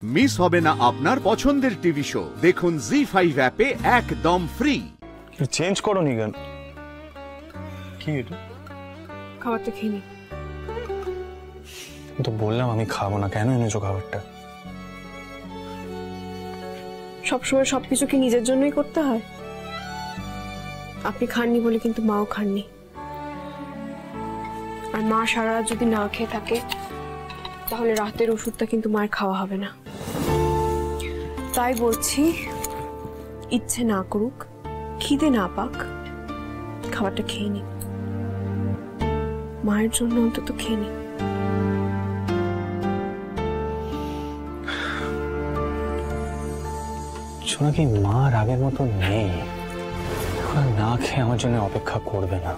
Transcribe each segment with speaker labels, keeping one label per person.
Speaker 1: Miss হবে না আপনার পছন্দের টিভি শো। দেখুন জি5 অ্যাপে একদম ফ্রি।
Speaker 2: চেঞ্জ করো নি কেন? কি এটা?
Speaker 3: খাবারটা খেয়ে নি।
Speaker 2: তো বললাম আমি খাবো না, কেন এনেছো খাবারটা?
Speaker 3: সবসময় সবকিছু কি নিজের জন্যই করতে হয়? আপনি খাননি বলে কিন্তু মাও খাননি, আর মা সারা রাত যদি না খেয়ে থাকে তাহলে রাতের ওষুধটা কিন্তু মায়ের খাওয়া হবে না। তাই বলছি, ইচ্ছে না করুক, খিদে না পাক, খাবারটা খেয়ে নি, মায়ের জন্য অন্তত খেয়ে নি।
Speaker 2: নাকি মা আগের মতো নেই, না খেয়ে আমার জন্য অপেক্ষা করবে না।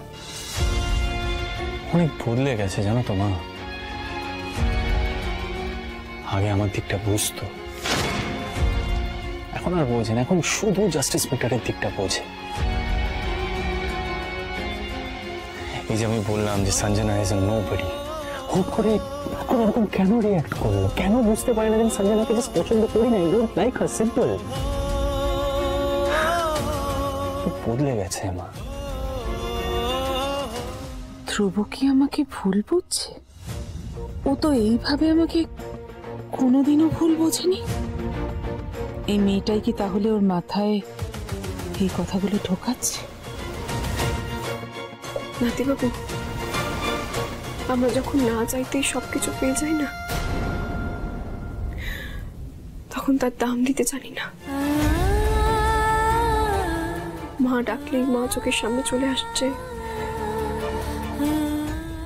Speaker 2: অনেক বদলে গেছে জানো তো মা। আগে আমার দিকটা বুঝতো, এখন আর বোঝে না, এখন শুধু জাস্টিস মেকারের দিকটা বোঝে। এই যে আমি বললাম যে সঞ্জনা ইজ আ নোবডি, হুট করে এরকম কেন রিঅ্যাক্ট করলো? কেন বুঝতে পারে না যে সঞ্জনাকে জাস্ট পছন্দ করি না, I don't like her, simple. বদলে গেছে মা।
Speaker 4: ধ্রুব কি আমাকে ভুল বুঝছে? ও তো এইভাবে আমাকে কোনোদিনও ভুল বোঝেনি। এই মেয়েটাই কি তাহলে ওর মাথায় এই কথাগুলো ঢোকাচ্ছে?
Speaker 3: নাতিবাবু, আমরা যখন না চাইতেই সবকিছু পেয়ে যাই না, তখন তার দাম দিতে জানি না। মা ডাকলেই মা চোখের সামনে চলে আসছে,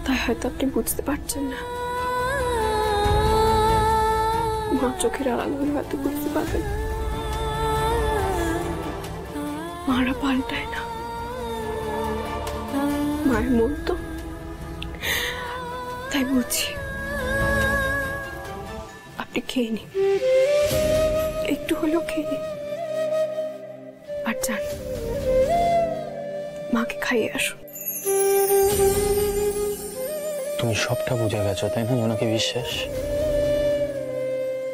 Speaker 3: তাই হয়তো আপনি বুঝতে পারছেন না। মা চোখের আড়াল হলে হয়তো বুঝতে পারবেন। মারা পাল্টায় না, মায়ের মন তো, তাই বলছি আপনি খেয়ে নিন, একটু হলেও খেয়ে নিন, আর যান মাকে খাইয়ে আসুন।
Speaker 2: তুমি সবটা বুঝে গেছো তাই না জোনাকি বিশ্বাস?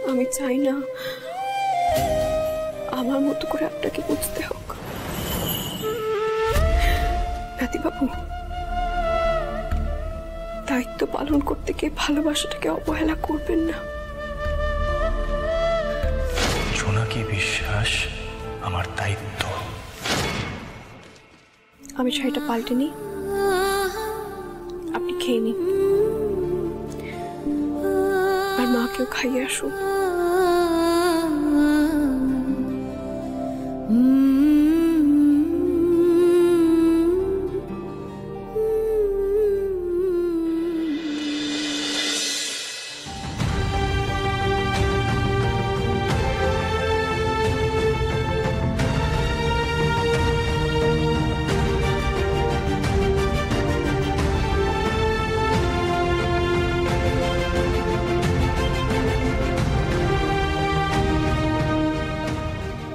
Speaker 3: আমি চাই না আমার মতো করে আপনাকে বুঝতে হোক। নাতিবাবু, দায়িত্ব পালন করতে গিয়ে ভালোবাসাটাকে অবহেলা করবেন না।
Speaker 2: জোনাকি বিশ্বাস আমার দায়িত্ব।
Speaker 3: আমি শাড়িটা পাল্টে নিই, আপনি খেয়ে নিন, আর মাকেও খাইয়ে আসুন।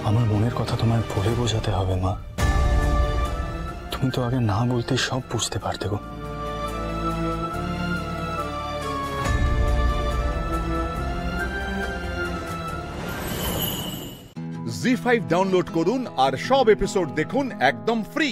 Speaker 2: আমার মনের কথা তোমায় বলে বোঝাতে হবে মা। তুমি তো আগে না বলতে সব বুঝতে পারতে গো।
Speaker 1: জি5 ডাউনলোড করুন আর সব এপিসোড দেখুন একদম ফ্রি।